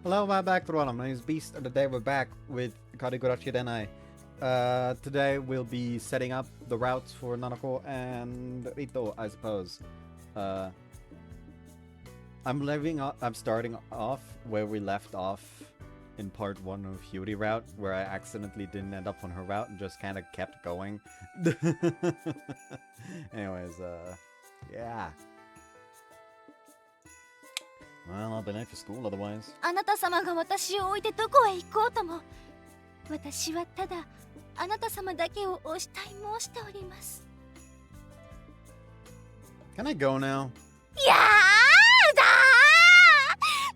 Hello, my back to my name is Beast, and today we're back with Karigurashi Ren'ai. Today we'll be setting up the routes for Nanako and Rito, I suppose. I'm starting off where we left off in part 1 of Fury route, where I accidentally didn't end up on her route and just kind of kept going. Anyways, yeah. Well, I'll be late for school otherwise. あなた様が私を置いてどこへ行こうとも、私はただあなた様だけをお慕い申しております。 Can I go now? やだー、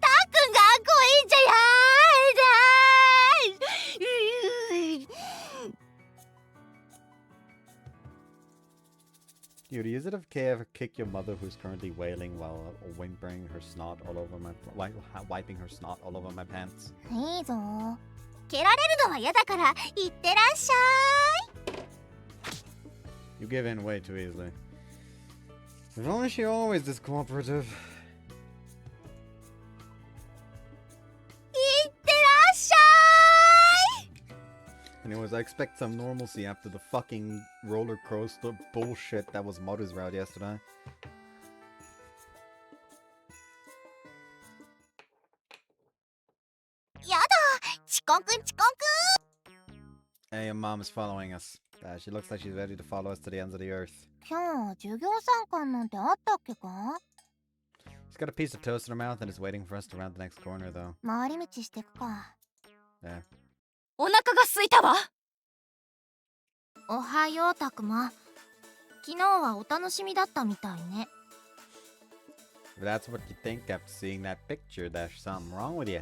たっくんが来いんじゃやーだー。 Dude, is it okay if I kick your mother who's currently wailing while whimpering her snot all over my wiping her snot all over my pants? いいぞ。蹴られるのは嫌だから行ってらっしゃい。 You give in way too easily. If only she always this cooperative. 行ってらっしゃい。 Anyways, I expect some normalcy after the fucking roller coaster bullshit that was Maru's route yesterday. Hey, your mom is following us. She looks like she's ready to follow us to the ends of the earth. 今日授業参観なんてあったっけか？ She's got a piece of toast in her mouth and is waiting for us to round the next corner, though. 回り道してくか。 Yeah. お腹が空いたわ。おはよう、たくま。昨日はお楽しみだったみたいね。 If that's what you think after seeing that picture, there's something wrong with you.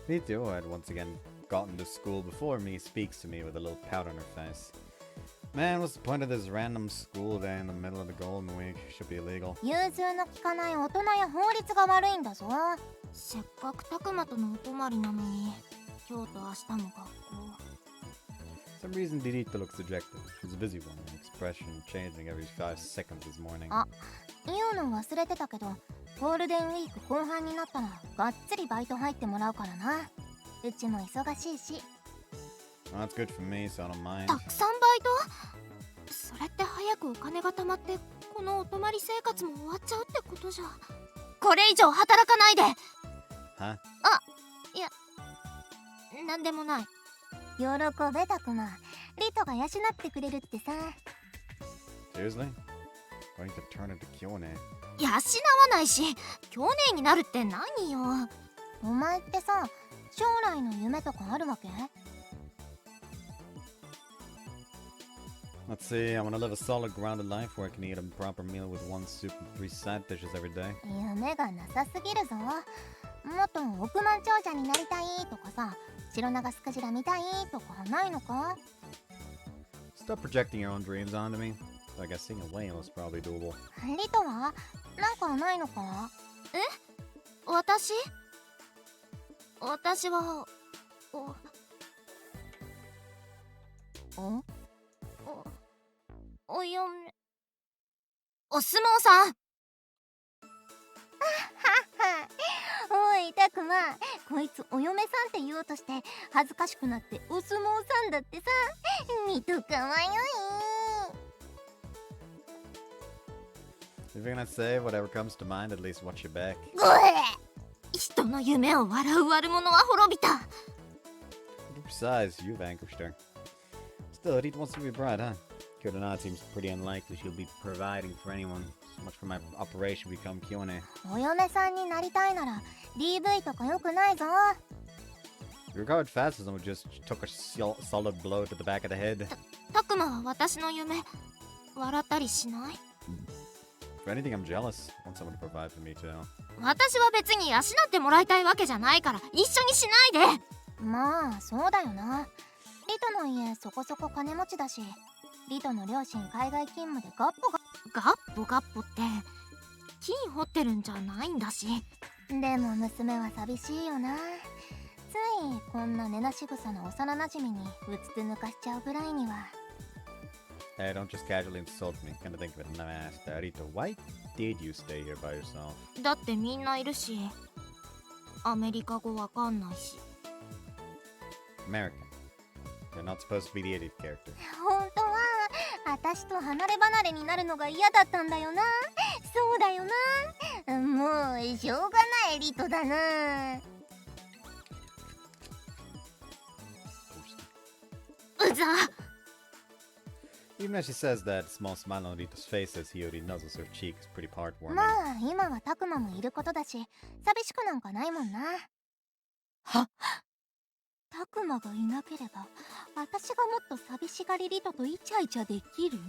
Rito, who had once again gotten to school before me, speaks to me with a little pout on her face. Man, what's the point of this random school day in the middle of the Golden Week? Should be illegal. 融通の利かない大人や法律が悪いんだぞ。せっかくたくまとのお泊まりなのに、今日と明日も学校。 For some reason, Rito looks dejected. She's a busy one, her expression changing every 5 seconds this morning. あ、言うの忘れてたけど、ゴールデンウィーク後半になったらがっつりバイト入ってもらうからな。うちも忙しいし。 Well, that's good for me, so I don't mind. たくさんバイト？それって早くお金が貯まってこのお泊まり生活も終わっちゃうってことじゃ。これ以上働かないで。 Huh? あ、いや、なんでもない。喜べたくま。リトが養ってくれるってさ。 Seriously? Going to turn into Kyone? 養わないし、去年になるって何よ。お前ってさ、将来の夢とかあるわけ？ Let's see, I want to live a solid, grounded life where I can eat a proper meal with 1 soup and 3 side dishes every day. 夢がなさすぎるぞ。もっと億万長者になりたいとかさ、白長スクジラ見たいとかないのか？ Stop projecting your own dreams onto me. I guess seeing a whale is probably doable. リトはなんかないのか？え？私はお嫁。お相撲さん。おいたくま、こいつお嫁さんって言おうとして恥ずかしくなってお相撲さんだってさ。リトかわいい。 If you're gonna say whatever comes to mind, at least watch your back. 人の夢を笑う悪者は滅びた。 Besides, you vanquished her. Still, Rito wants to be a bride, huh? Good or not, seems pretty unlikely she'll be providing for anyone. So much for my operation become Kyone. お嫁さんになりたいなら DV とかよくないぞ。 You recovered fast as someone just took a solid blow to the back of the head. たくまは私の夢笑ったりしない？ If anything, I'm jealous. I want someone to provide for me too. 私は別に養ってもらいたいわけじゃないから一緒にしないで。まあそうだよな。リトの家そこそこ金持ちだし、リトの両親海外勤務でガッポって金掘ってるんじゃないんだし。でも娘は寂しいよな。ついこんな根なし草の幼なじみにうつつ抜かしちゃうぐらいには。 Hey, don't just casually insult me. Kinda think of it and then I asked Rito, why did you stay here by yourself? だってみんないるし。アメリカ語わかんないし。 American. You're not supposed to be the idiot character. 本当は私と離れ離れになるのが嫌だったんだよな。そうだよな。もうしょうがないリトだな。うざ。 Even as she says that, small smile on Rito's face as Hiyori nuzzles her cheek is pretty heartwarming. まあ今はタクマもいることだし寂しくなんかないもんな。は、タクマがいなければ私がもっと寂しがりリトとイチャイチャできる？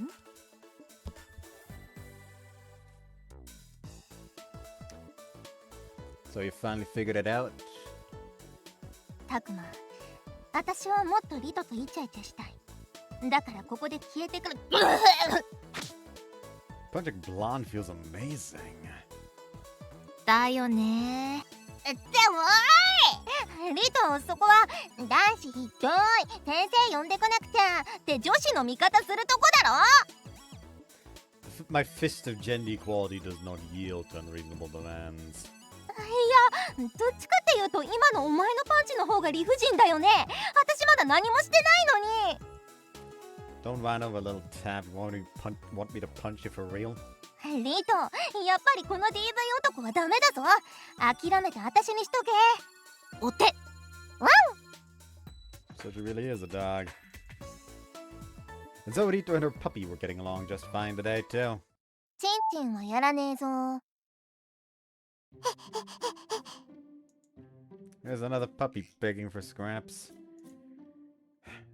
So you finally figured it out? タクマ、私はもっとリトとイチャイチャしたい。だからここで消えてくる。Project Blonde feels amazing. だよね。でもおいリト、そこは男子ひどい、先生呼んでこなくちゃって女子の味方するとこだろ。 My fist of gender equality does not yield to unreasonable demands. いや、どっちかっていうと今のお前のパンチの方が理不尽だよね。私まだ何もしてないのに。 Don't whine over a little tab. Want me to punch you for real? リト、やっぱりこの DV 男はダメだぞ。諦めて私にしとけ。お手。ワン。 So she really is a dog. And so Rito and her puppy were getting along just fine today too. チンチンはやらねえぞ。 There's another puppy begging for scraps.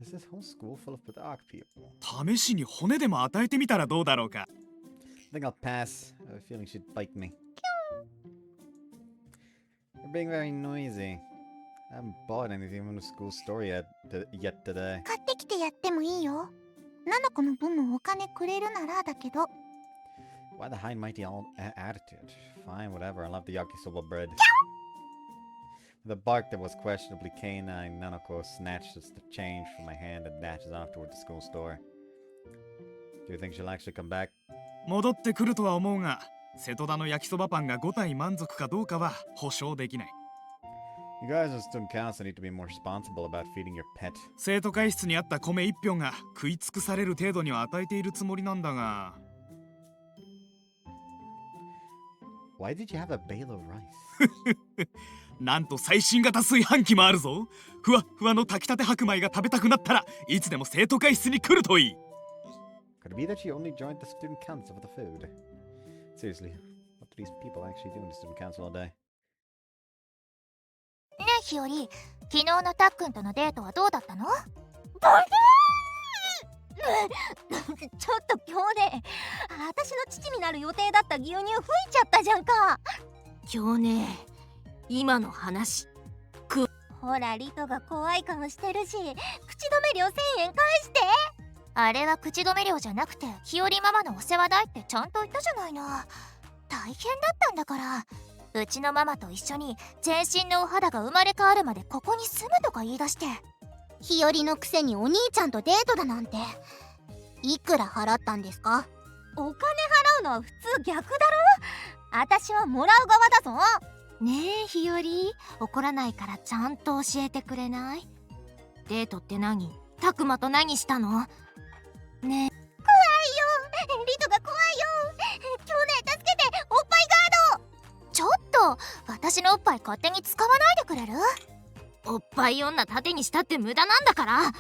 Is this whole school full of dog people? 試しに骨でも与えてみたらどうだろうか。 I think I'll pass. I have a feeling she'd bite me. You're being very noisy. I haven't bought anything from the school store yet today. 買ってきてやってもいいよ。ナナコの分もお金くれるならだけど。 Why the high and mighty attitude? Fine, whatever. I'll have the yakisoba bread. With a bark that was questionably canine, Nanako snatches the change from my hand and dashes off toward the school store. Do you think she'll actually come back? 戻ってくるとは思うが、瀬戸田の焼きそばパンが5体満足かどうかは保証できない。You guys in student council need to be more responsible about feeding your pet. 生徒会室にあった米1票が食い尽くされる程度には与えているつもりなんだが。Why did you have a bale of rice? なんと最新型炊飯器もあるぞ。ふわっふわの炊きたて白米が食べたくなったらいつでも生徒会室に来るといい。Could it be that she only joined the student council for the food? Seriously, what do these people actually do in the student council all day? ねえひより、昨日のたっくんとのデートはどうだったの？ちょっと今日ね、私の父になる予定だった牛乳吹いちゃったじゃんか。今日ね、今の話ほらリトが怖い顔してるし、口止め料1000円返して。あれは口止め料じゃなくてひよりママのお世話代ってちゃんと言ったじゃないの。大変だったんだから。うちのママと一緒に全身のお肌が生まれ変わるまでここに住むとか言い出して、ひよりのくせにお兄ちゃんとデートだなんて。いくら払ったんですか？お金払うのは普通逆だろ。私はもらう側だぞ。ねえひより、怒らないからちゃんと教えてくれない？デートって何？たくまと何したの？ねえ。怖いよ、リトが怖いよ。今日ね、助けて、おっぱいガード。ちょっと私のおっぱい勝手に使わないでくれる？おっぱい女盾にしたって無駄なんだから。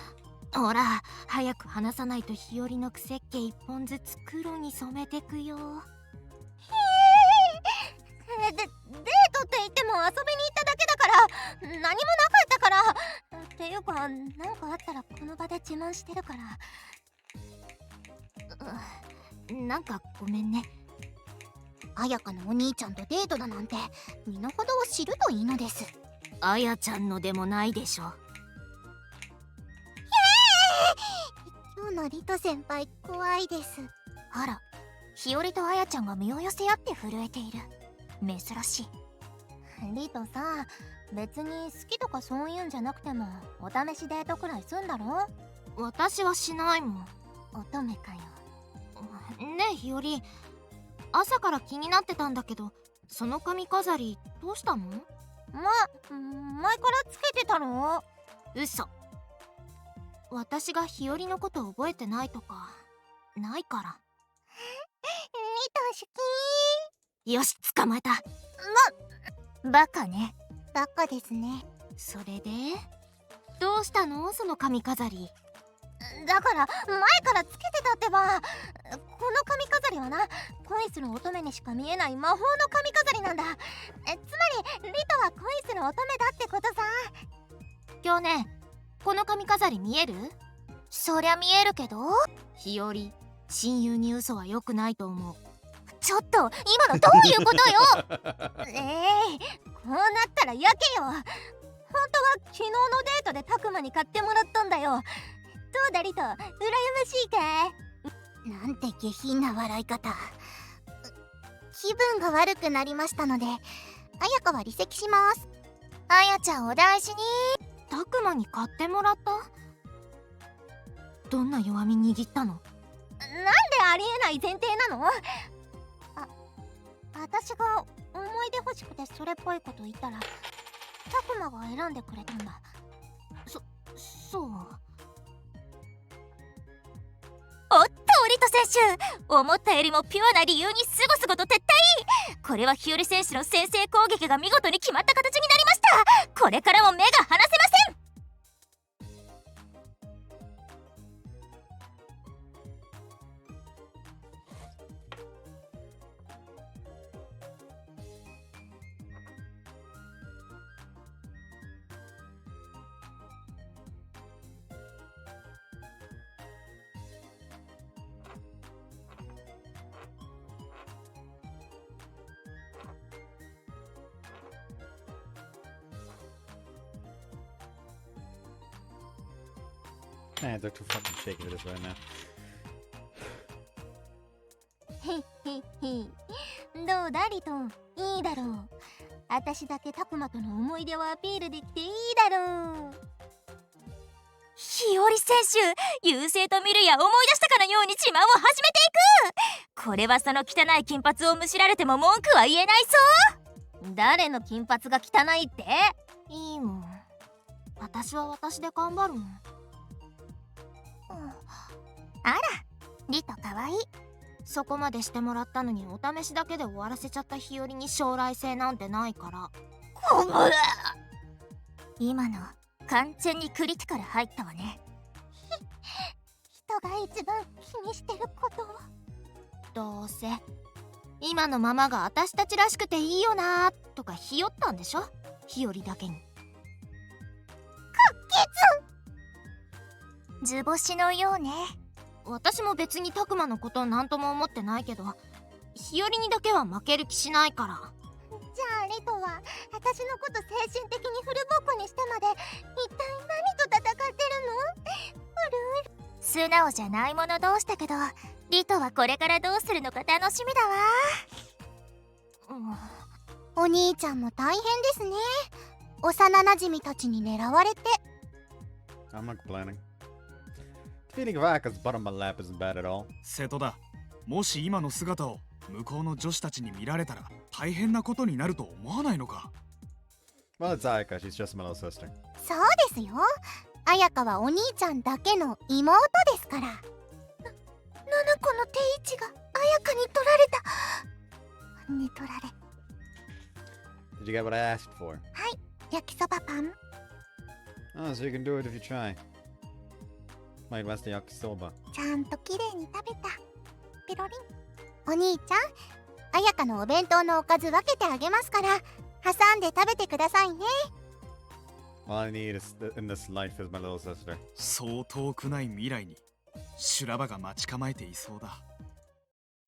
ほら早く離さないとひよりのくせっ毛1本ずつ黒に染めてくよ。デートって言っても遊びに行っただけだから何もなかったから。っていうかなんかあったらこの場で自慢してるから。なんかごめんね。綾香のお兄ちゃんとデートだなんて身の程を知るといいのです。綾ちゃんのでもないでしょ。今日のリト先輩怖いです。あら、ひよりと綾ちゃんが身を寄せ合って震えている。珍しい。リトさ、別に好きとかそういうんじゃなくてもお試しデートくらいすんだろ。私はしないもん。乙女かよ。ねえひより、朝から気になってたんだけど、その髪飾りどうしたの？前からつけてたの？嘘。私が日和のこと覚えてないとかないから。リト好き。よし、捕まえた。バカね。バカですね。それでどうしたの、その髪飾り。だから前からつけてたってば。この髪飾りはな、恋する乙女にしか見えない魔法の髪飾りなんだ。つまりリトは恋する乙女だってことさ。今日ね、この髪飾り見える？そりゃ見えるけど。日和、親友に嘘は良くないと思う。ちょっと今のどういうことよ。こうなったらやけよ。本当は昨日のデートでタクマに買ってもらったんだよ。どうだリト、羨ましいか？なんて下品な笑い方。気分が悪くなりましたので、彩香は離席します。彩ちゃんお大事に。タクマに買ってもらった？どんな弱み握ったの？なんでありえない前提なの？私が思い出欲しくてそれっぽいこと言ったらタクマが選んでくれたんだ。そう。おっと、リト選手、思ったよりもピュアな理由にすごすごと撤退。これは日和選手の先制攻撃が見事に決まった形になりました。これからも目が離せません。Man, they're too fucking shaky for this right now. どうだリト、いいだろう。私だけタクマとの思い出をアピールできていいだろう。日和選手、優勢と見るや思い出したかのように自慢を始めていく。これはその汚い金髪をむしられても文句は言えないそう。誰の金髪が汚いって？いいもん。私は私で頑張るもん。あら、リトかわいい。そこまでしてもらったのにお試しだけで終わらせちゃった日和に将来性なんてないから。今の完全にクリティカル入ったわね。人が一番気にしてることは。どうせ今のままが私たちらしくていいよなとかひよったんでしょ、日和だけに。図星のようね。私も別にタクマのことなんとも思ってないけど、日和にだけは負ける気しないから。じゃあリトは私のこと精神的にフルボッコにしてまで一体何と戦ってるの？素直じゃない者同士だけど、リトはこれからどうするのか楽しみだわ。お兄ちゃんも大変ですね。幼馴染たちに狙われて。I'm not complaining. Feeling of Aka's butt on my lap isn't bad at all. 瀬戸だ。もし今の姿を向こうの女子たちに見られたら大変なことになると思わないのか？ Well, it's Ayaka. She's just my little sister. そうですよ。彩香はお兄ちゃんだけの妹ですから。七子の定位置が彩香に取られた。に取られ。Did you get what I asked for? はい、焼きそばパン。Oh, so you can do it if you try. Might was the yakisoba. ちゃんときれいに食べた。ピロリン。お兄ちゃん、彩香のお弁当のおかず分けてあげますから、挟んで食べてくださいね。All I need is in this life is my little sister. そう遠くない未来に修羅場が待ち構えていそうだ。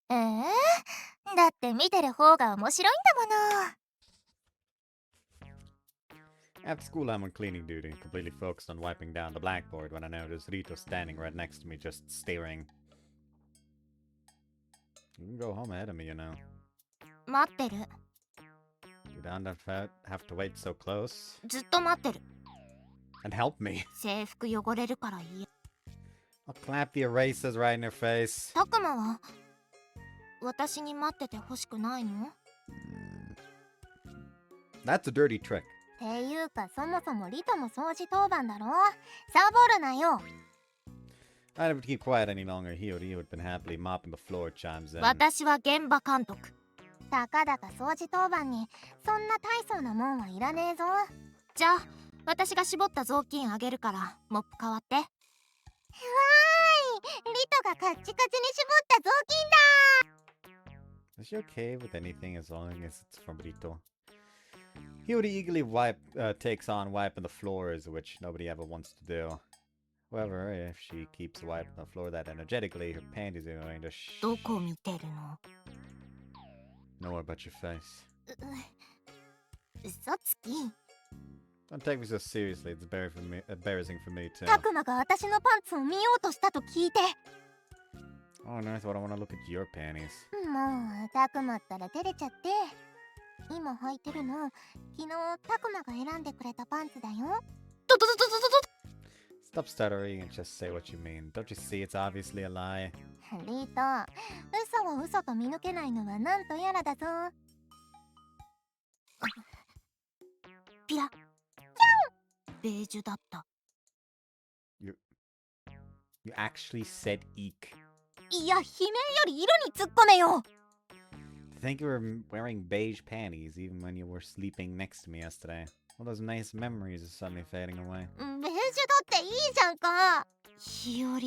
だって見てる方が面白いんだもの。After school, I'm on cleaning duty, completely focused on wiping down the blackboard when I notice Rito standing right next to me, just staring. You can go home ahead of me, you know. 待ってる。You don't have to wait so close. ずっと待ってる。And help me. 制服汚れるからいい。I'll clap the erasers right in your face. タクマは私に待っててほしくないの？ That's a dirty trick. ていうかそもそもリトも掃除当番だろ。サボるなよ。 I didn't keep quiet any longer. Hiyori, who had been happily mopping the floor, chimes in. 私は現場監督。たかだか掃除当番にそんな大層なもんはいらねえぞ。じゃあ私が絞った雑巾あげるからモップ代わって。わーい、リトがカッチカチに絞った雑巾だ。 Is she okay with anything as long as it's from Rito? Hiyori eagerly takes on wiping the floors, which nobody ever wants to do. However, if she keeps wiping the floor that energetically, her panties are going to どこ見てるの？ know more about your face. 嘘つき。 Don't take me so seriously. It's embarrassing for me too. タクマが私のパンツを見ようとしたと聞いて。 Oh, no, I thought I want to look at your panties. もうタクマったら照れちゃって。今履いてるの昨日タクマが選んでくれたパンツだよ。と。 Stop stuttering and just say what you mean. Don't you see it's obviously a lie? リート、嘘を嘘と見抜けないのはなんとやらだぞ。ピラ。ベージュだった。 You actually said eek. いや、悲鳴より色に突っ込めよ。 To think you were wearing beige panties even when you were sleeping next to me yesterday. All those nice memories are suddenly fading away. ベージュだっていいじゃんか。日和、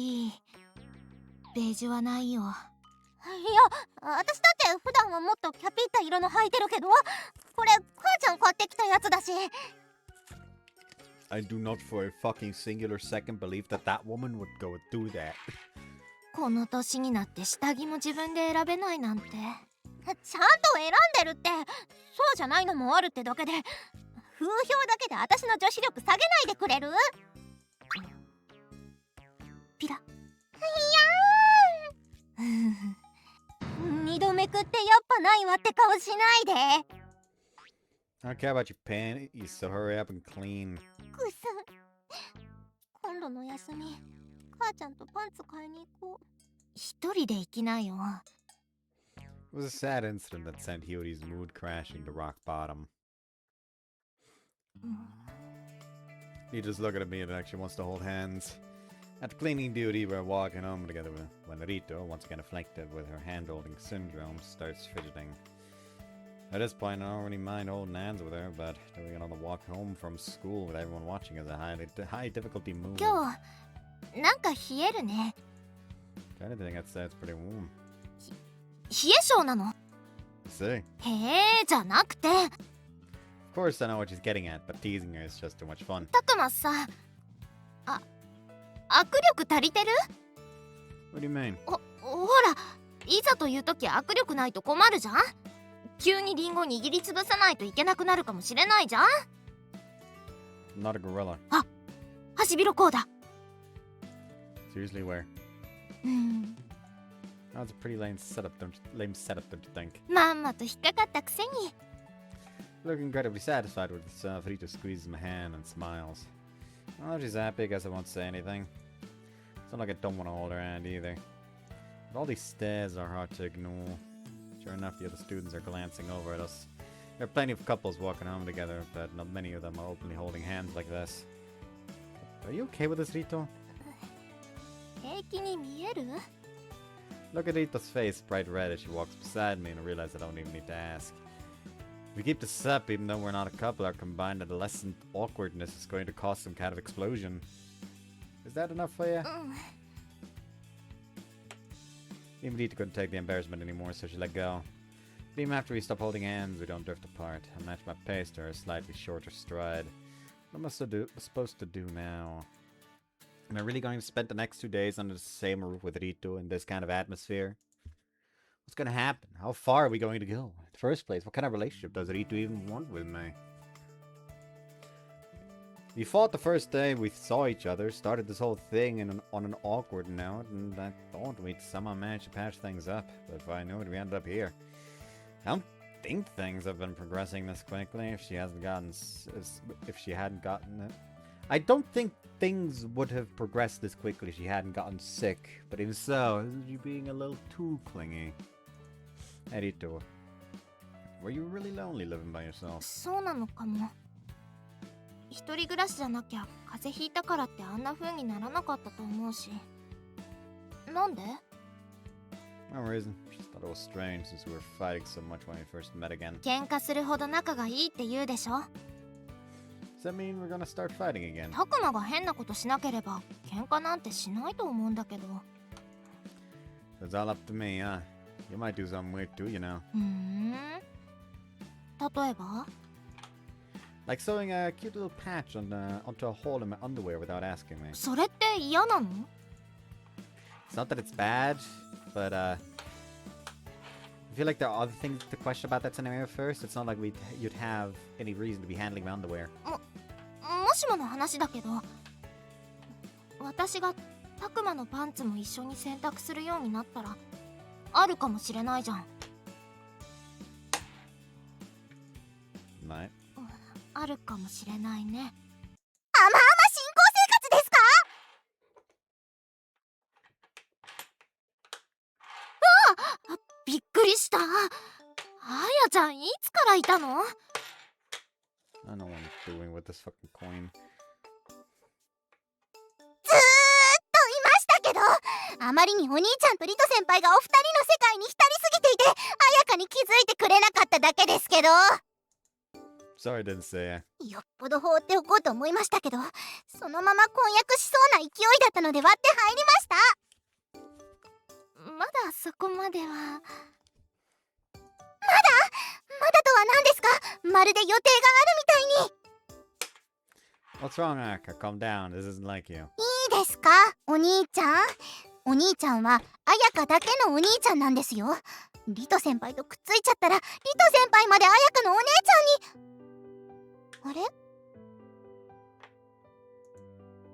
ベージュはないよ。いや、私だって普段はもっとキャピった色の履いてるけど、これ母ちゃん買ってきたやつだし。 I do not for a fucking singular second believe that that woman would go and do that. この年になって下着も自分で選べないなんて。ちゃんと選んでるって。そうじゃないのもあるってだけで、風評だけで私の女子力下げないでくれる？ピラ。いやー二度めくってやっぱないわって顔しないで。 I don't care about your panties, so hurry up and clean. くす。今度の休み、母ちゃんとパンツ買いに行こう。一人で行きなよ。 It was a sad incident that sent Hiyori's mood crashing to rock bottom. He just looked at me and actually wants to hold hands. After cleaning duty, we're walking home together when Rito, once again afflicted with her hand-holding syndrome, starts fidgeting. At this point, I don't really mind holding hands with her, but doing it on the walk home from school with everyone watching is a high difficulty move. 今日、なんか冷えるね。 If anything, I'd say it's pretty warm. 冷え性なの？ See? へえ、じゃなくて。 Of course, I know what she's getting at, but teasing her is just too much fun. たくまさ、握力足りてる？ What do you mean? ほら、いざという時握力ないと困るじゃん。急にリンゴ握りつぶさないといけなくなるかもしれないじゃん。 I'm not a gorilla. ハシビロコウだ。 Seriously, where? That's a pretty lame setup, don't you think? まんまと引っかかったくせに。 Looking incredibly satisfied with herself, Rito squeezes my hand and smiles. Oh, she's happy, I guess I won't say anything. It's not like I don't want to hold her hand either. But all these stares are hard to ignore. Sure enough, the other students are glancing over at us. There are plenty of couples walking home together, but not many of them are openly holding hands like this. Are you okay with this, Rito? 平気に見える？ Look at Rito's face, bright red, as she walks beside me, and I realize I don't even need to ask. If we keep this up, even though we're not a couple, our combined adolescent awkwardness is going to cause some kind of explosion. Is that enough for you? Even Rito couldn't take the embarrassment anymore, so she let go. But even after we stop holding hands, we don't drift apart. I match my pace to her slightly shorter stride. What am I supposed to do now? Am I really going to spend the next 2 days under the same roof with Rito in this kind of atmosphere? What's going to happen? How far are we going to go? In the first place, what kind of relationship does Rito even want with me? We fought the first day we saw each other, started this whole thing on an awkward note, and I thought we'd somehow manage to patch things up, but if I knew it, we ended up here. I don't think things have been progressing this quickly if she hadn't gotten it. I don't think things would have progressed this quickly if she hadn't gotten sick, but even so, isn't she being a little too clingy? Hey, Rito. Were you really lonely living by yourself? そうなのかも。一人暮らしじゃなきゃ風邪ひいたからってあんな風にならなかったと思うし。なんで？ No reason. Just thought it was strange since we were fighting so much when we first met again. 喧嘩するほど仲がいいって言うでしょ。 Does that mean we're gonna start fighting again? タクマが変なことしなければ喧嘩なんてしないと思うんだけど。It's all up to me, huh? You might do something weird too, you know. 例えば？ Like sewing a cute little patch onto a hole in my underwear without asking me. それって嫌なの？ It's not that it's bad, but I feel like there are other things to question about that scenario first. It's not like you'd have any reason to be handling my underwear. もしもの話だけど、私がタクマのパンツも一緒に洗濯するようになったらあるかもしれないじゃん。Right. あるかもしれないね。あまあま新婚生活ですか？あ、びっくりした。あやちゃんいつからいたの？ I don't know what I'm doing with this fucking coin. ずーっといましたけど、あまりにお兄ちゃんとリト先輩がお二人の世界に浸りすぎていて、あやかに気づいてくれなかっただけですけど。 Sorry I didn't say it. よっぽど放っておこうと思いましたけど、そのまま婚約しそうな勢いだったので割って入りました。まだそこまでは。まだとは何ですか？まるで予定があるみたいに。 What's wrong, Aka? Calm down. This isn't like you. いいですかお兄ちゃん。お兄ちゃんはあやかだけのお兄ちゃんなんですよ。リト先輩とくっついちゃったらリト先輩まであやかのお姉ちゃんに。あれ？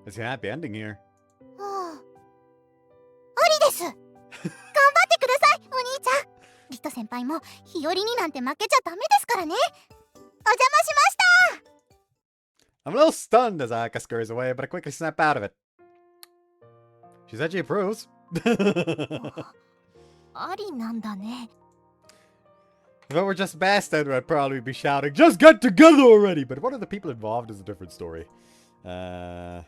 It's a happy ending here. はあ、ありです。頑張ってくださいお兄ちゃん。リト先輩も日和になんて負けちゃダメですからね。お邪魔しました。 I'm a little stunned as Aka scurries away, but I quickly snap out of it. She said she approves. ありなんだね。 If it were just Bastard, I'd probably be shouting, "Just get together already!" But one of the people involved is a different story. At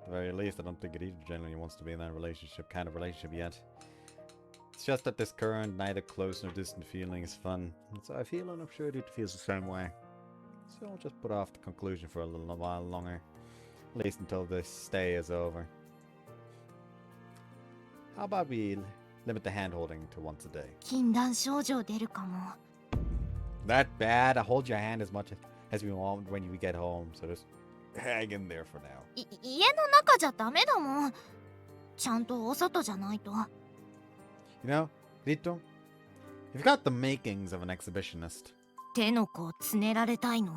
the very least, I don't think it either genuinely wants to be in that kind of relationship yet. It's just that this current, neither close nor distant feeling is fun. So I feel, and I'm sure Rito feels the same way. So I'll just put off the conclusion for a little while longer. At least until this stay is over. How about we limit the hand-holding to once a day? 禁断症状出るかも。 That bad? I hold your hand as much as we want when we get home, so just hang in there for now. 家の中じゃダメだもん。ちゃんとお外じゃないと。 You know, Rito, you've got the makings of an exhibitionist. 手の甲つねられたいの。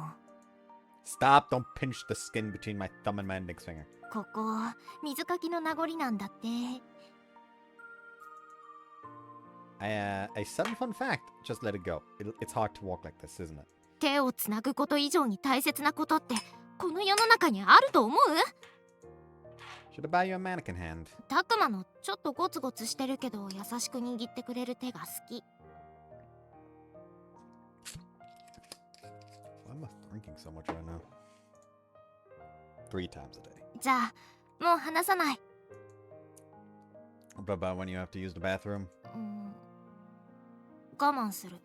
Stop, don't pinch the skin between my thumb and my index finger. ここ水かきの名残なんだって。 A sudden fun fact, just let it go. It's hard to walk like this, isn't it? 手をつなぐこと以上に大切なことってこの世の中にあると思う？ Should I buy you a mannequin hand? タクマのちょっとゴツゴツしてるけど優しく握ってくれる手が好き。 Why am I drinking so much right now? 3 times a day. じゃあもう話さない。 What about when you have to use the bathroom? 我慢する。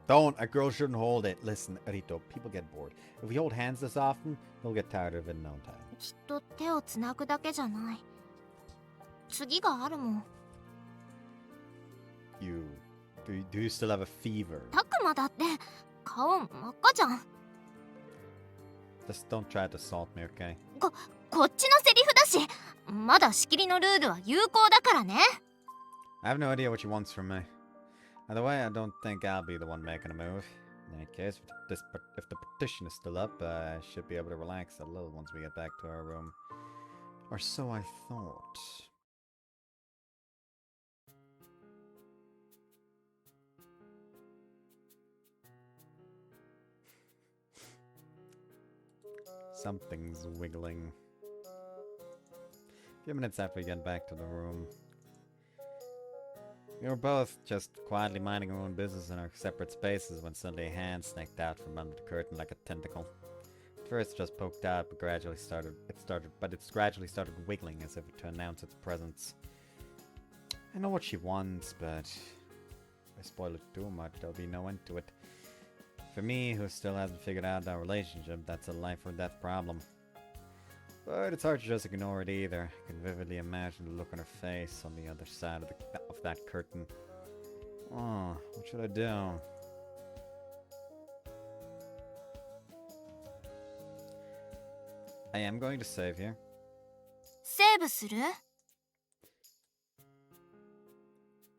Don't. A girl shouldn't hold it. Listen, Rito, people get bored. If we hold hands this often, they'll get tired of it in no time. きっと手をつなぐだけじゃない。次があるもん。 Do you still have a fever? タクマだって顔真っ赤じゃん。 Just don't try to assault me, okay? こっちのセリフだし、まだ仕切りのルールは有効だからね。 I have no idea what she wants from me. Either way, I don't think I'll be the one making a move. In any case, if the petition is still up, I should be able to relax a little once we get back to our room. Or so I thought. Something's wiggling. A few minutes after we get back to the room. We were both just quietly minding our own business in our separate spaces when suddenly a hand snaked out from under the curtain like a tentacle. At first it just poked out, but it gradually started wiggling as if to announce its presence. I know what she wants, but if I spoil it too much, there'll be no end to it. For me, who still hasn't figured out our relationship, that's a life or death problem. But it's hard to just ignore it either. I can vividly imagine the look on her face on the other side of that curtain. Oh, what should I do? I am going to save here. セーブする?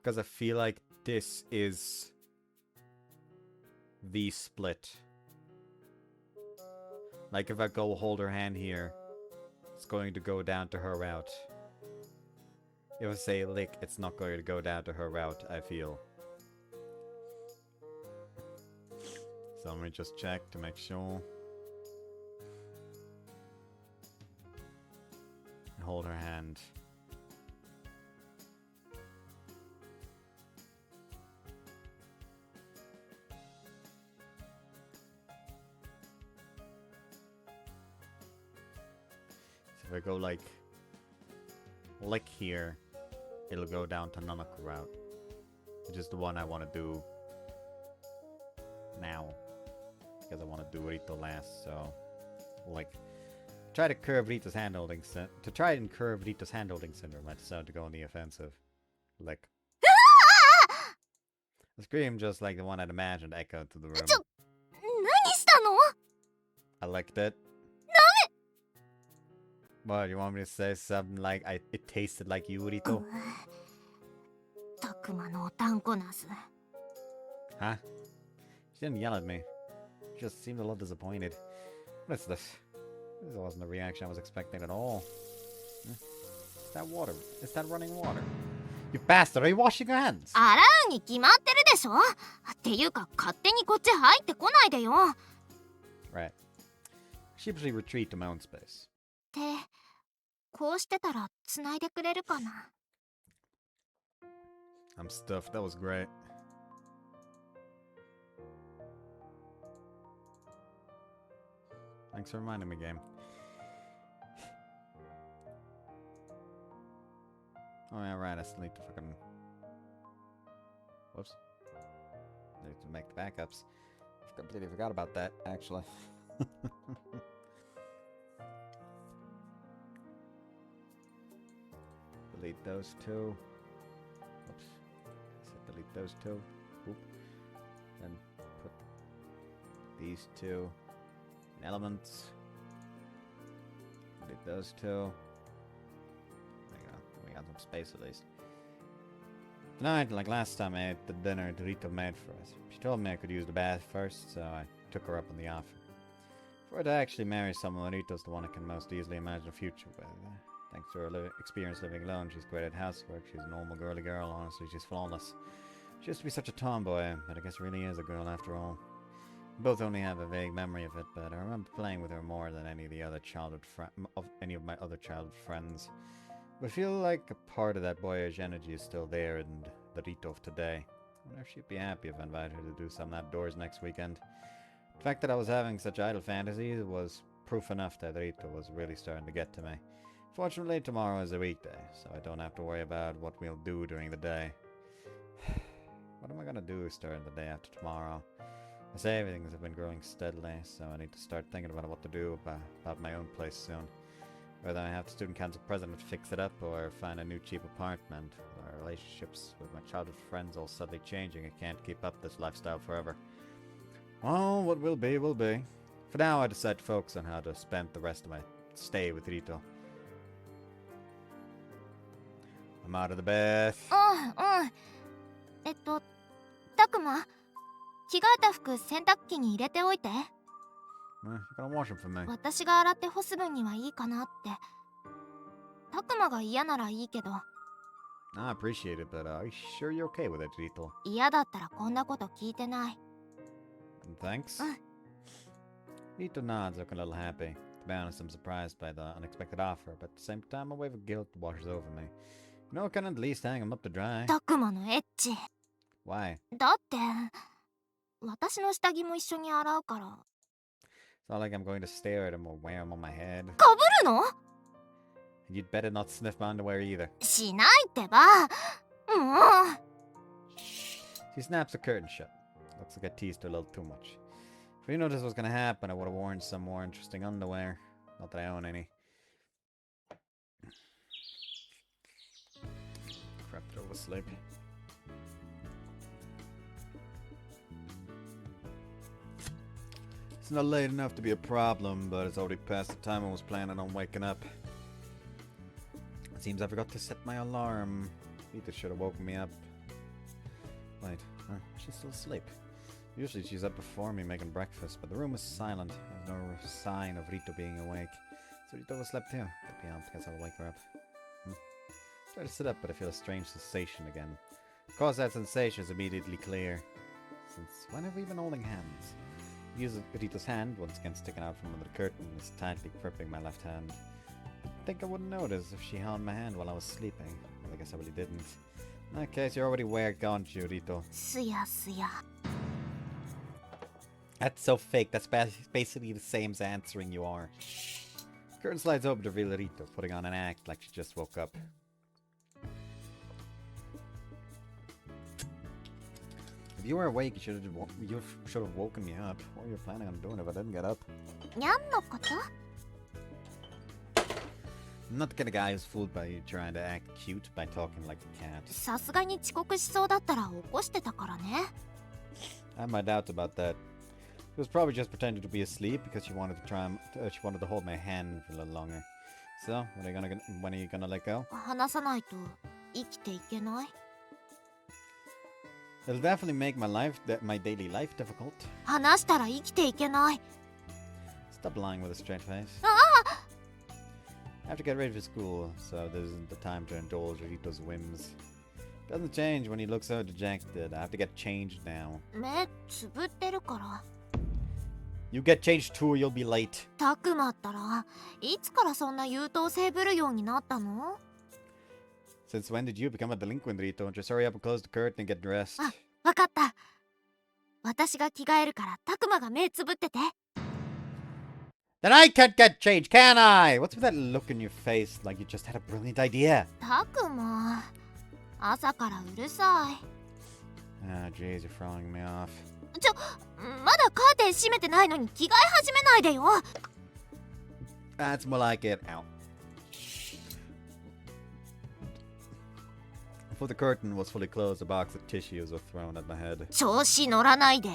Because I feel like this is the split. Like if I go hold her hand here, it's going to go down to her route. If I say lick, it's not going to go down to her route, I feel. So let me just check to make sure. Hold her hand. So if I go like lick here, it'll go down to Nanaku route, which is the one I want to do now, because I want to do Rito last. So like try to curve Rito's handholding syndrome, I decided to go on the offensive. Like a scream just like the one I'd imagined echoed through the room. 何したの? I liked it. What, you want me to say something like it tasted like you, Rito? たくまのおたんこなす. Huh? She didn't yell at me. She just seemed a little disappointed. What is this? This wasn't the reaction I was expecting at all. Is that water? Is that running water? You bastard, are you washing your hands? 洗うに決まってるでしょ? っていうか勝手にこっち入ってこないでよ. Right. Sheepishly retreat to my own space. ってこうしてたら繋いでくれるかな? I'm stuffed. That was great. Thanks for reminding me, game. Oh yeah, right. I still need to fucking. Whoops. Need to make the backups. Completely forgot about that, actually. Delete those two. Whoops. So delete those two. Oop. Then put these two in elements. Delete those two. There you go. We got some space at least. Tonight, like last time I ate the dinner Rito made for us. She told me I could use the bath first, so I took her up on the offer. For her to actually marry someone, Rito's the one I can most easily imagine a future with. Thanks to her experience living alone, she's great at housework. She's a normal girly girl. Honestly, she's flawless. She used to be such a tomboy, but I guess really is a girl after all. We both only have a vague memory of it, but I remember playing with her more than any of my other childhood friends. But I feel like a part of that boyish energy is still there in the Rito of today. I wonder if she'd be happy if I invited her to do something outdoors next weekend. The fact that I was having such idle fantasies was proof enough that Rito was really starting to get to me. Fortunately, tomorrow is a weekday, so I don't have to worry about what we'll do during the day. What am I gonna do starting the day after tomorrow? I say everything's been growing steadily, so I need to start thinking about what to do about my own place soon. Whether I have the student council president fix it up or find a new cheap apartment. With our relationships with my childhood friends all suddenly changing, I can't keep up this lifestyle forever. Well, what will be, will be. For now, I decide to focus on how to spend the rest of my stay with Rito. I'm out of the bath. たくま、着替えた服洗濯機に入れておいて。You're gonna wash them for me. 私が洗って干す分にはいいかなって。たくまが嫌ならいいけど。I appreciate it, but are you sure you're okay with it, Rito? 嫌だったらこんなこと聞いてない。Thanks. Rito nods, looking a little happy. To be honest, I'm surprised by the unexpected offer, but at the same time, a wave of guilt washes over me. No, can at least hang him up to dry. たくまのエッチ Why? だって私の下着も一緒に洗うから。 It's not like I'm going to stare at him or wear him on my head. かぶるの You'd better not sniff my underwear either. しないってば。もう She snaps the curtain shut. Looks like I teased her a little too much. If I knew this was gonna happen, I would have worn some more interesting underwear. Not that I own any. Crap, they're asleep. It's not late enough to be a problem, but it's already past the time I was planning on waking up. It seems I forgot to set my alarm. Rito should have woken me up. Wait, she's still asleep. Usually she's up before me making breakfast, but the room was silent. There's no sign of Rito being awake. So Rito was slept too. Could be because I'll wake her up. Try to sit up, but I feel a strange sensation again. The cause of that sensation is immediately clear. Since when have we been holding hands? I use Rito's hand, once again sticking out from under the curtain, is tightly gripping my left hand. I think I wouldn't notice if she held my hand while I was sleeping. Well, I guess I really didn't. In that case, you're already aware, aren't you, Rito? すやすや That's so fake. That's basically the same as answering you are. Curtain slides open to reveal Rito, putting on an act like she just woke up. If you were awake, you should have woken me up. What were you planning on doing if I didn't get up? にゃんのこと I'm not the kind of guy who's fooled by you trying to act cute by talking like a cat. さすがに遅刻しそうだったら起こしてたからね I have my doubts about that. She was probably just pretending to be asleep because she wanted to hold my hand for a little longer. So, when are you gonna let go? 話さないと生きていけない It'll definitely make my daily life difficult. 話したら生きていけない Stop lying with a straight face. あ I have to get ready for school, so there isn't the time to indulge Rito's whims. Doesn't change when he looks so dejected. I have to get changed now. 目つぶってるから You get changed too, or you'll be late. たくまったらいつからそんな優等生ぶるようになったの Since when did you become a delinquent, Rito? Just hurry up and close the curtain and get dressed. あ、わかった私が着替えるからたくまが目つぶってて Then I can't get changed, can I? What's with that look in your face like you just had a brilliant idea? たくま朝からうるさい Ah, jeez, you're throwing me off. まだカーテン閉めてないのに着替え始めないでよ That's more like it. Ow. Before the curtain was fully closed, a box of tissues was thrown at my head. 調子乗らないで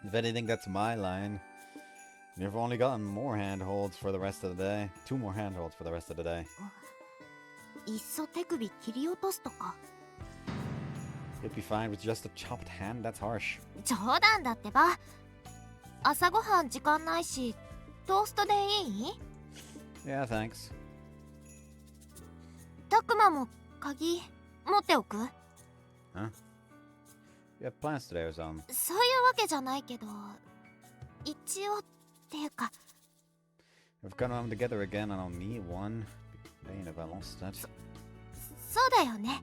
If anything, that's my line. You've only gotten more handholds for the rest of the day. 2 more handholds for the rest of the day. いっそ手首切り落とすとか You'd be fine with just a chopped hand? That's harsh. 冗談だってば朝ごはん時間ないしトーストでいい Yeah, thanks. たくまも鍵持っておく Huh? You have plans today or something? そういうわけじゃないけど一応っていうか We've got them together again. I don't need one. Pain if I lost that. そうだよね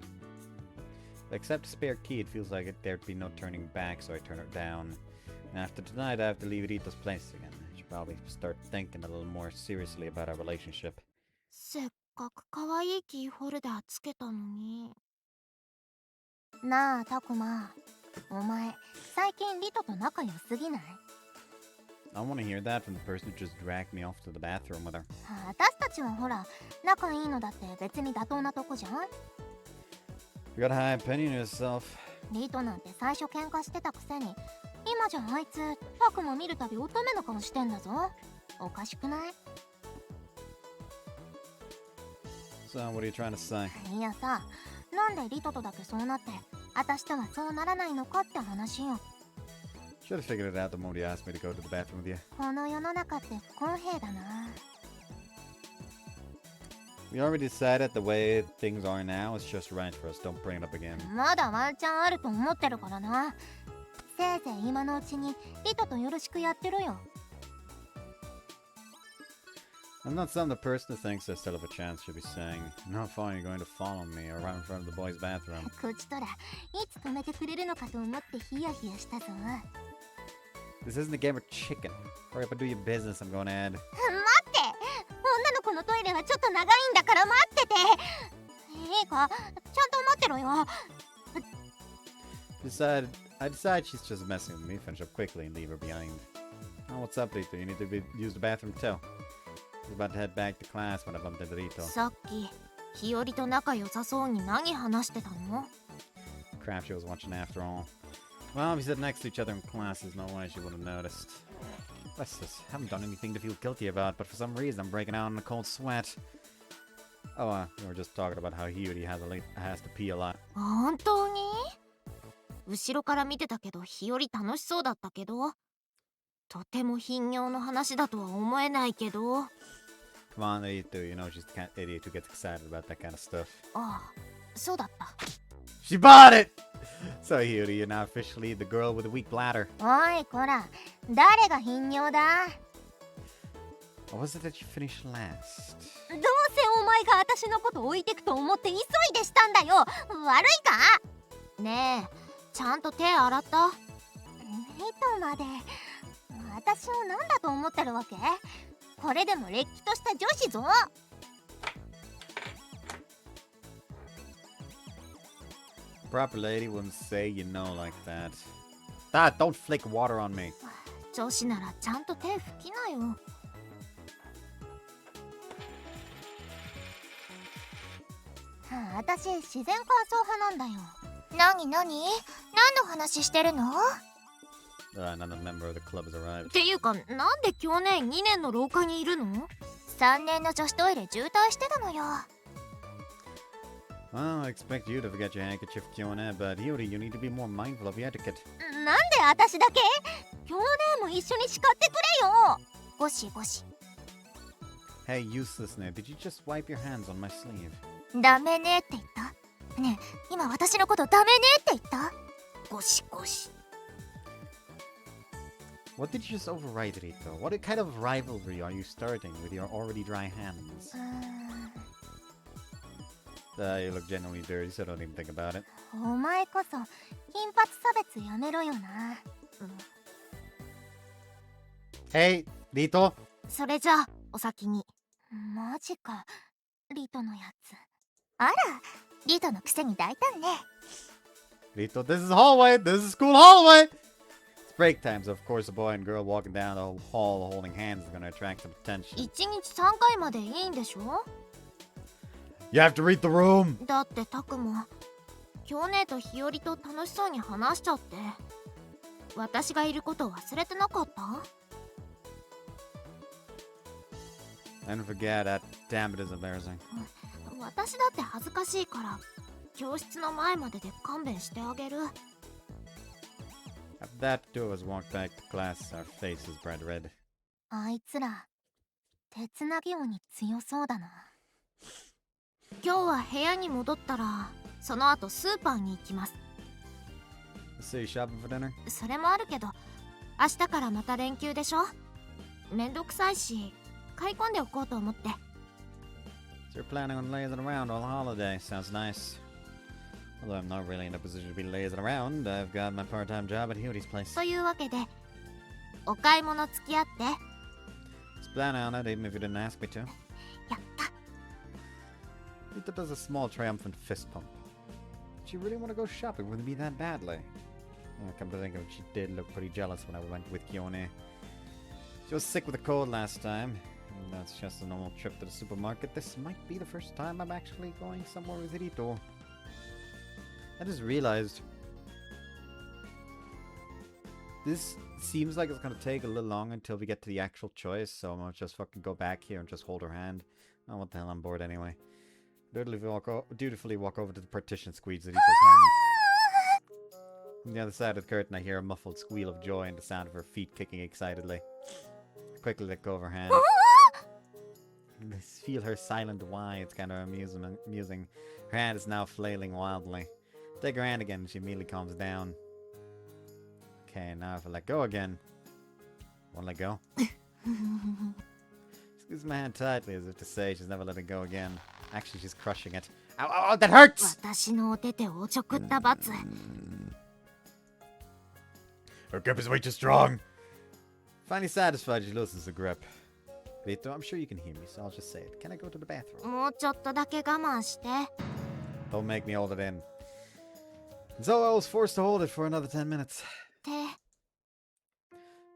Except a spare key, it feels like there'd be no turning back, so I turn it down. And after tonight, I have to leave Rito's place again. I should probably start thinking a little more seriously about our relationship. せっかくかわいいキーホルダーつけたのになあたくまお前最近リトと仲良すぎない I want to hear that from the person who just dragged me off to the bathroom with her. 私たちはほら仲いいのだって別に妥当なとこじゃん You got a high opinion of yourself. リトなんて最初喧嘩してたくせに今じゃあいつたくま見るたび乙女の顔してんだぞおかしくない So, what are you trying to say? いやさなんでリトとだけそうなって私とはそうならないのかって話よ Should have figured it out the moment you asked me to go to the bathroom with you. この世の中って不公平だな We already decided the way things are now is just right for us. Don't bring it up again. まだワンチャンあると思ってるからなせいぜい今のうちにリトとよろしくやってるよ I'm not some the person who thinks I still have a chance should be saying, "Not fine, you're going to follow me or run in front of the boys' bathroom." こちとらいつ止めてくれるのかと思ってヒヤヒヤしたぞ。 This isn't a game of chicken. Hurry up and do your business, I'm going to add. 待って、女の子のトイレはちょっと長いんだから待ってて。いいか、ちゃんと待ってろよ。I decide she's just messing with me, finish up quickly and leave her behind. Oh, what's up, Rito? You need to use the bathroom too. I was about to head back to class when I bumped into Rito. さっき日和と仲良さそうに何話してたの？ Crap, she was watching after all. Well, we sit next to each other in class, there's no way she would have noticed. What's this? Haven't done anything to feel guilty about, but for some reason I'm breaking out in a cold sweat. Oh, we were just talking about how Hiyori has to pee a lot. 本当に？後ろから見てたけど日和楽しそうだったけど、とても頻尿の話だとは思えないけど。 Come on, Rito, you know she's the kind of idiot who gets excited about that kind of stuff. ああ、そうだった。 She bought it! So Hiyori, you're now officially the girl with a weak bladder. おいこら、誰が頻尿だ？ Or was it that you finished last? どうせお前が私のこと置いてくと思って急いでしたんだよ。悪いか？ねえ、ちゃんと手洗った？リトまで私を何だと思ってるわけ？これでもれっきとした女子ぞ。 Proper lady wouldn't say you know like that. Dad, don't flick water on me. 女子ならちゃんと手拭きなよ。私自然乾燥派なんだよ。何何？何の話してるの？ Another member of the club has arrived. っていうか、なんで去年2年の廊下にいるの？ 3年の女子トイレ渋滞してたのよ。 Well, I expect you to forget your handkerchief, Kione, but Hiyori, you need to be more mindful of your etiquette. なんで私だけ？去年も一緒に叱ってくれよ。ゴシゴシ。 Hey, useless nerd, did you just wipe your hands on my sleeve? ダメねって言った？ねえ、今私のことダメねって言った？ゴシゴシ。 What did you just override, Rito? What kind of rivalry are you starting with your already dry hands? You look genuinely dirty, so don't even think about it. お前こそ金髪差別やめろよな。Hey, Rito! それじゃあお先に。マジか、リトのやつ。あら、リトのくせに大胆ね。 Rito, this is the hallway! This is the school hallway! It's break time, so of course a boy and girl walking down the hall holding hands is going to attract some attention. 1日3回までいいんでしょ？ You have to read the room! だってタクも京姉と日和と楽しそうに話しちゃって、私がいること忘れてなかった？ And forget that. Damn, it is embarrassing. 私だって恥ずかしいから教室の前までで勘弁してあげる。 After that, two of us walked back to class, our faces bright red. あいつら手つなぎ鬼強そうだな。今日は部屋に戻ったらその後スーパーに行きます。 So you shopping for dinner? それもあるけど明日からまた連休でしょ。めんどくさいし買い込んでおこうと思って。 So you're planning on lazing around all holiday. Sounds nice. Although I'm not really in a position to be lazing around, I've got my part-time job at Hiyori's place. というわけでお買い物付き合って。 Just plan on it, even if you didn't ask me to. やった。 Rita does a small triumphant fist pump. Did she really want to go shopping with me that badly? Come to think of it, she did look pretty jealous when I went with Kione. She was sick with a cold last time. And that's just a normal trip to the supermarket. This might be the first time I'm actually going somewhere with Rito. I just realized this seems like it's gonna take a little long until we get to the actual choice, so I'm gonna just fucking go back here and just hold her hand. Oh, what the hell, I'm bored anyway. Dutifully walk over to the partition, squeeze Rito's hand. From the other side of the curtain, I hear a muffled squeal of joy and the sound of her feet kicking excitedly. I quickly let go of her hand. I feel her silent whine. It's kind of amusing. Her hand is now flailing wildly. Take her hand again and she immediately calms down. Okay, now if I let go again. Won't let go. She's Squeezes my hand tightly as if to say she's never letting go again. Actually, she's crushing it. Ow, ow, ow, that hurts! 私のお手手をおちょくった罰。 Her grip is way too strong. Finally satisfied, she loosens the grip. Rito, I'm sure you can hear me, so I'll just say it. Can I go to the bathroom? もうちょっとだけ我慢して。 Don't make me hold it in. And so I was forced to hold it for another 10 minutes. 手。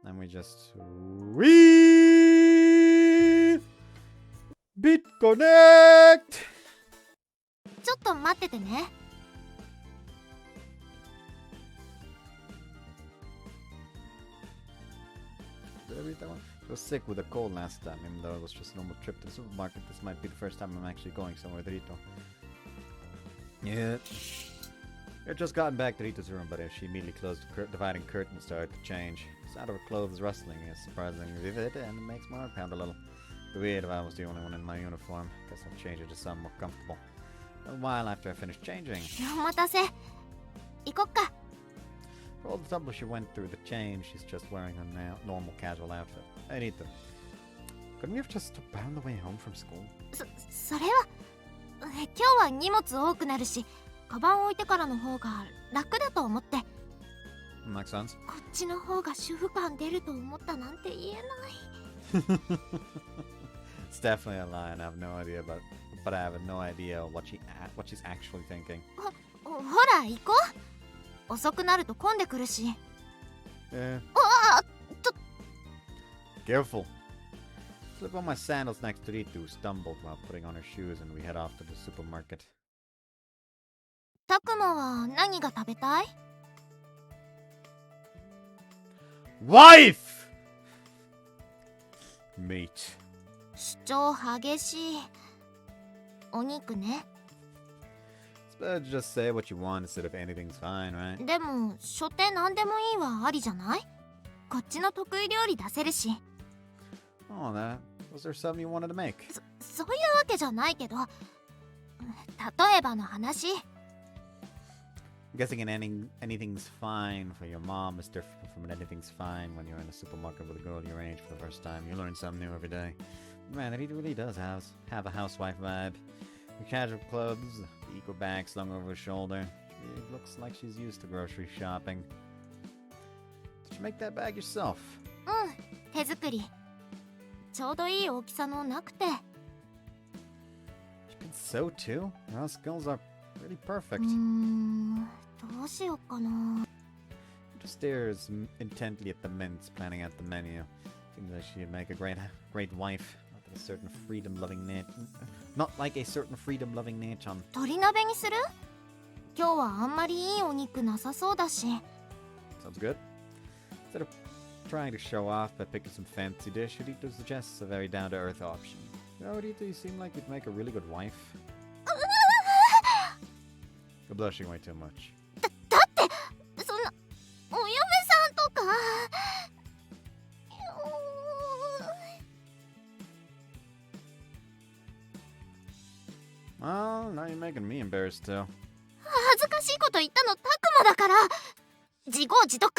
Then we just... We... Bit connect! ちょっと待っててね。 Did I read that one? I was sick with a cold last time, even though it was just a normal trip to the supermarket. This might be the first time I'm actually going somewhere with Rito. Yeah. I had just gotten back to Rito's room, but she immediately closed the dividing curtain and started to change. The sound of her clothes rustling is surprisingly vivid, and it makes my heart pound a little. It'd be weird if I was the only one in my uniform. Guess I'll change it to something more comfortable. A while after I finished changing. お待たせ。行こっか。 For all the trouble she went through the change, she's just wearing a normal casual outfit. Hey, Rito. Couldn't we have just stopped on the way home from school? それは今日は荷物多くなるし、カバン置いてからの方が楽だと思って。 Makes sense. こっちの方が主婦感出ると思ったなんて言えない。 It's definitely a lie, and I have no idea but I have no idea what she's actually thinking. ほら行こう。遅くなると混んでくるし。 Yeah. ああ、と。 Careful. Slip on my sandals next to Rito, who stumbled while putting on her shoes, and we head off to the supermarket. たくまは何が食べたい？ Wife! Meat. 主張激しい。お肉ね。 It's better to just say what you want instead of anything's fine, right? でも、初手なんでもいいはありじゃない？こっちの得意料理出せるし。 Oh, that. Was there something you wanted to make? そういうわけじゃないけど、例えばの話。 I'm guessing anything's fine for your mom is different from anything's fine when you're in a supermarket with a girl your age for the first time. You learn something new every day. Man, it really does have a housewife vibe. Her casual clothes, the eco bag slung over her shoulder. She looks like she's used to grocery shopping. Did you make that bag yourself? うん、手作り。ちょうどいい大きさのなくて。 You can sew too? Your skills are really perfect. どうしようかな。 She stares intently at the mince, planning out the menu. Seems like she'd make a great wife. Not like a certain freedom-loving nature. 鶏鍋にする？今日はあんまりいいお肉なさそうだし。 Sounds good. Instead of trying to show off by picking some fancy dish, Rito suggests a very down-to-earth option. You know, Rito, you seem like you'd make a really good wife. You're blushing way too much. だってそんなお嫁さんとか。Oh, now you're making me embarrassed too. 恥ずかしいこと言ったのたくまだから。自業自得。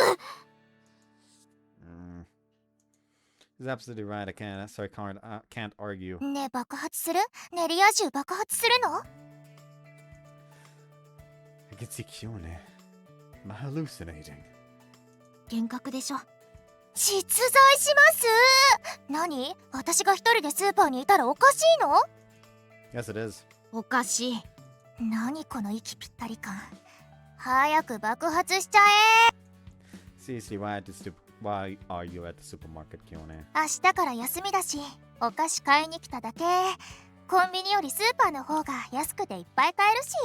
He's absolutely right. I can't argue. ねえ爆発する？ねリア充爆発するの？ I can see Kyone. Am I hallucinating? 幻覚でしょ。実在します。何？私が一人でスーパーにいたらおかしいの？ Yes, it is. おかしい。何この息ぴったり感。早く爆発しちゃえ。 Seriously, why are you at the supermarket, Kyone? 明日から休みだし、お菓子買いに来ただけ。コンビニよりスーパーの方が安くていっぱい買えるし。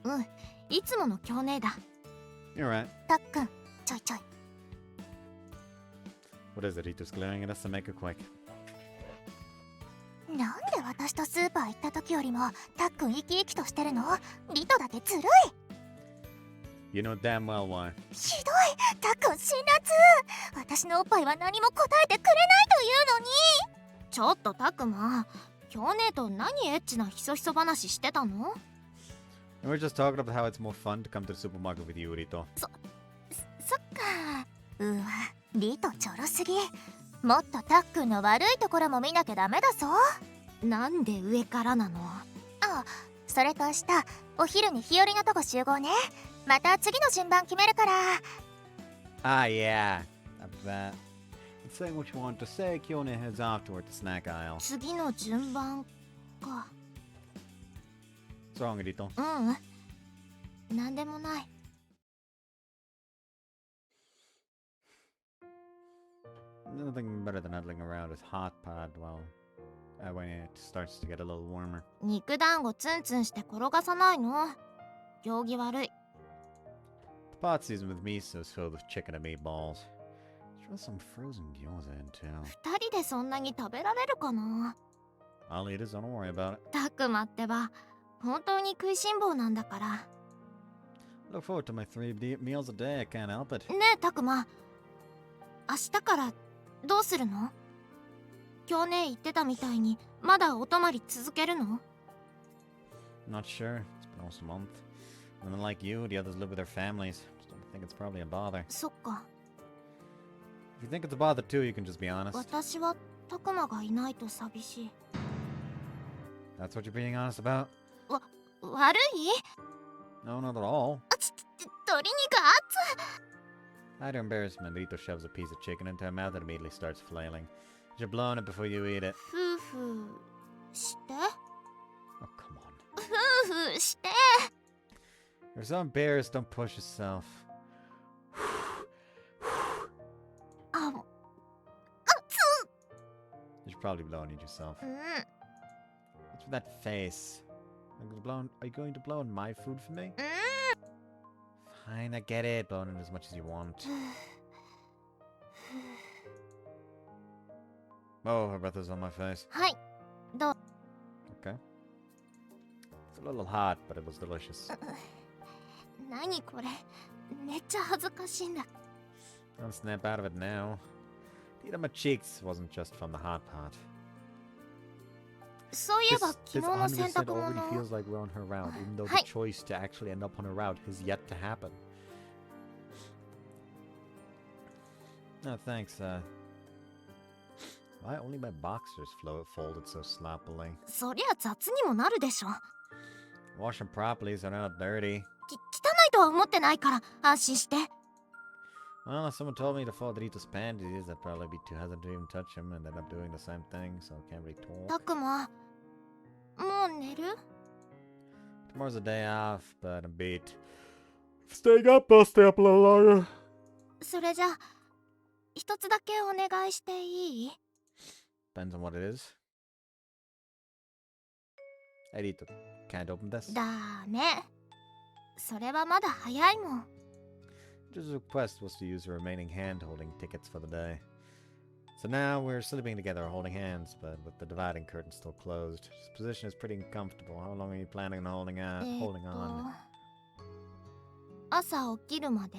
うん、いつもの京姉だ。 You're right. たっくん、ちょいちょい。 What is it? Rito's glaring at us to make it quick. なんで私とスーパー行った時よりもたっくん生き生きとしてるの？リトだけずるい。 You know damn well why. ひどい、たっくん辛辣。私のおっぱいは何も答えてくれないというのに。ちょっとたくま、京姉と何エッチなひそひそ話してたの？ And we're just talking about how it's more fun to come to the supermarket with you, Rito. そっか。うわ、リトちょろすぎ。もっとタックンの悪いところも見なきゃダメだぞ。なんで上からなの？あ、それと明日お昼に日和のとこ集合ね。また次の順番決めるから。Ah, yeah. That. Saying what you want to say, Kione heads off toward the snack aisle. 次の順番か。What's wrong, Rito? うん、なんでもない。Nothing better than huddling around his hot pod when it starts to get a little warmer. 肉団子ツンツンして転がさないの。行儀悪い。The pot seasoned with miso is filled with chicken and meatballs. Throw some frozen gyoza in too. 二人でそんなに食べられるかな。I'll eat it, so don't worry about it. たくまってば本当に食いしん坊なんだから。Look forward to my 3 meals a day. I can't help it. ねえたくま、明日からどうするの？今日ね言ってたみたいにまだお泊まり続けるの？ Not sure. It's been almost a month. And then like you, the others live with their families. Just don't think it's probably a bother. そっか。 If you think it's a bother too, you can just be honest. 私はたくまがいないと寂しい。 That's what you're being honest about? 悪い？ No, not at all. 鶏肉熱。 Hide her embarrassment, Rito shoves a piece of chicken into her mouth and immediately starts flailing. You're blowing it before you eat it. 夫婦して。 Oh, come on. 夫婦して。 You're so embarrassed, don't push yourself. あ、 You should probably blow and eat yourself. うん。 What's with that face? Are you going to blow in my food for me? Fine, I get it. Blow in as much as you want. Oh, her breath is on my face. はい、どう？ Okay. It's a little hot, but it was delicious. 何これ？めっちゃ恥ずかしいんだ。 Don't snap out of it now. The heat on my cheeks wasn't just from the hot pot. そういえば This 昨日の洗 100% 濯 already 物。 feels like we're on her route, even though the はい。 choice to actually end up on her route has yet to happen. No, thanks, why only my boxers folded so sloppily? そりゃ雑にもなるでしょ。 Wash them properly so they're not dirty. 汚いとは思ってないから安心して。 Well, if someone told me to fold Rito's panties, I'd probably be too hesitant to even touch them and end up doing the same thing, so I can't really た talk. くま、もう寝る？ Tomorrow's a day off, but I'm beat. Staying up, I'll stay up a little longer. それじゃ一つだけお願いしていい？ Depends on what it is. Hey, Rito, can't open this. ダメ。それはまだ早いもん。 Just request was to use the remaining hand-holding tickets for the day. So now we're sleeping together holding hands, but with the dividing curtain still closed. This position is pretty uncomfortable. How long are you planning on holding on? 朝起きるまで？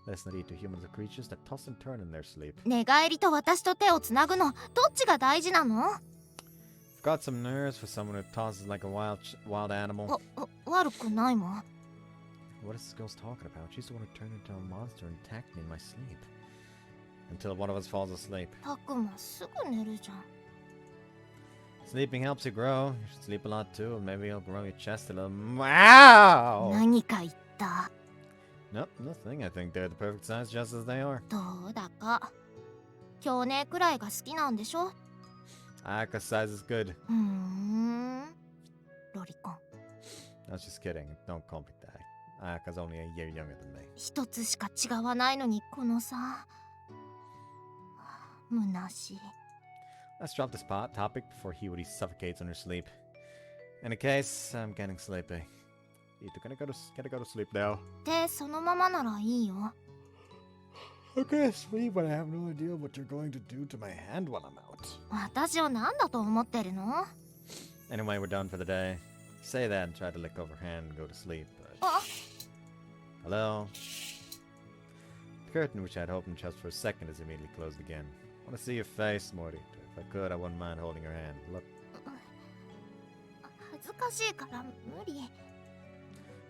Listen, Rito, humans are creatures that toss and turn in their sleep. 寝返りと私と手をつなぐの、どっちが大事なの？ I've got some nerves for someone who tosses like a wild animal. 悪くないもん。 What is this girl's talking about? She's the one who turned into a monster and attacked me in my sleep. Until one of us falls asleep. たくますぐ寝るじゃん。 Sleeping helps you grow. You should sleep a lot too, and maybe you'll grow your chest a little. Wow! 何か言った？ Nope, nothing. I think they're the perfect size just as they are. どうだか。今日ねくらいが好きなんでしょ？ Aka's size is good. ロリコン。 I was just kidding. Don't call me that. Aka's only a year younger than me. 一つしか違わないのにこのさ。虚しい。 Let's drop this topic before Hiwari suffocates in her sleep. In a case, I'm getting sleepy. Rito, gotta go to sleep now. で、そのままならいいよ。 I'm gonna sleep, but I have no idea what you're going to do to my hand when I'm out. 私を何だと思ってるの？ Anyway, we're done for the day. Say that and try to lick off her hand and go to sleep, but... あ、 Hello? The curtain, which I'd opened just for a second, is immediately closed again. I want to see your face, Morty. If I could, I wouldn't mind holding your hand. Look. 恥ずかしいから無理。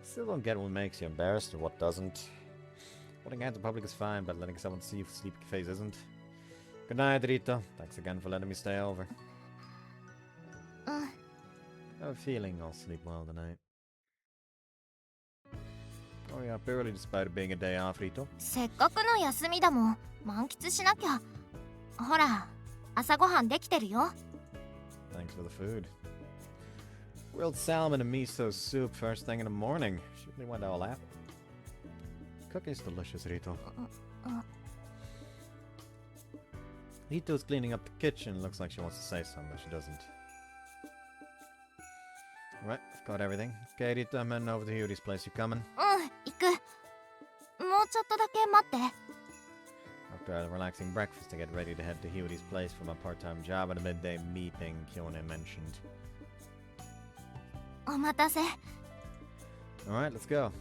Still don't get what makes you embarrassed or what doesn't. Holding hands in public is fine, but letting someone see your sleepy face isn't. Good night, Rito. Thanks again for letting me stay over. I have a feeling I'll sleep well tonight. Going up early despite it being a day off, Rito. せっかくの休みだもん、満喫しなきゃ。ほら、朝ごはんできてるよ。Thanks for the food. Grilled salmon and miso soup first thing in the morning. She really went all out. Cooking's delicious, Rito. Rito's cleaning up the kitchen. Looks like she wants to say something, but she doesn't. Right, I've got everything. Okay, Rito, I'm heading over to Yudi's place. You coming? 行く。もうちょっとだけ待って。After a relaxing breakfast, I get ready to head to Yudi's place for my part-time job at a midday meeting Kyone mentioned. お待たせ。Alright, let's go.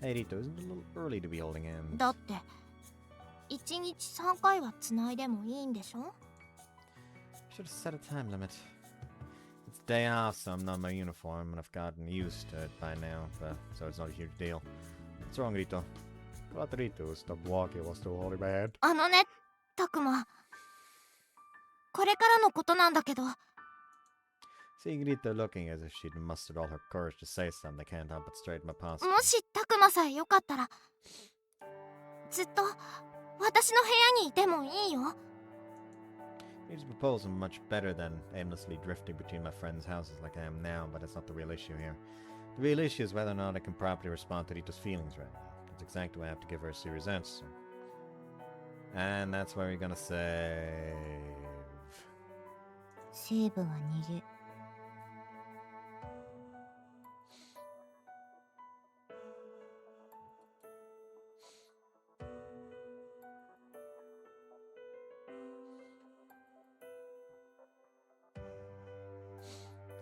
Hey, Rito, isn't it a little early to be holding hands? だって、1日3回はつないでもいいんでしょ？ Should have set a time limit. It's day off, so I'm not in my uniform, and I've gotten used to it by now, so it's not a huge deal. What's wrong, Rito? Go out, Rito. Stop walking while still holding my hand. あのね、たくま。これからのことなんだけど。Seeing Rito looking as if she'd mustered all her courage to say something, I can't help but straighten my posture. もしたくまさえよかったら、ずっと私の部屋にいてもいいよ。His proposal much better than aimlessly drifting between my friends' houses like I am now, but that's not the real issue here. The real issue is whether or not I can properly respond to Rito's feelings right now. That's exactly why I have to give her a serious answer. And that's where we're gonna save. セーブは逃げ。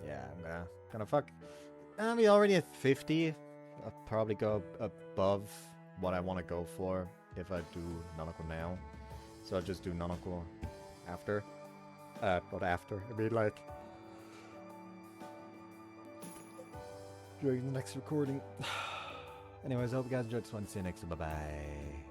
Yeah, I'm gonna fuck. I'm already at 50. I'll probably go above what I want to go for if I do Nanako now. So I'll just do Nanako after. Not after. I mean, like, during the next recording. Anyways, I hope you guys enjoyed this one. See you next time. Bye bye.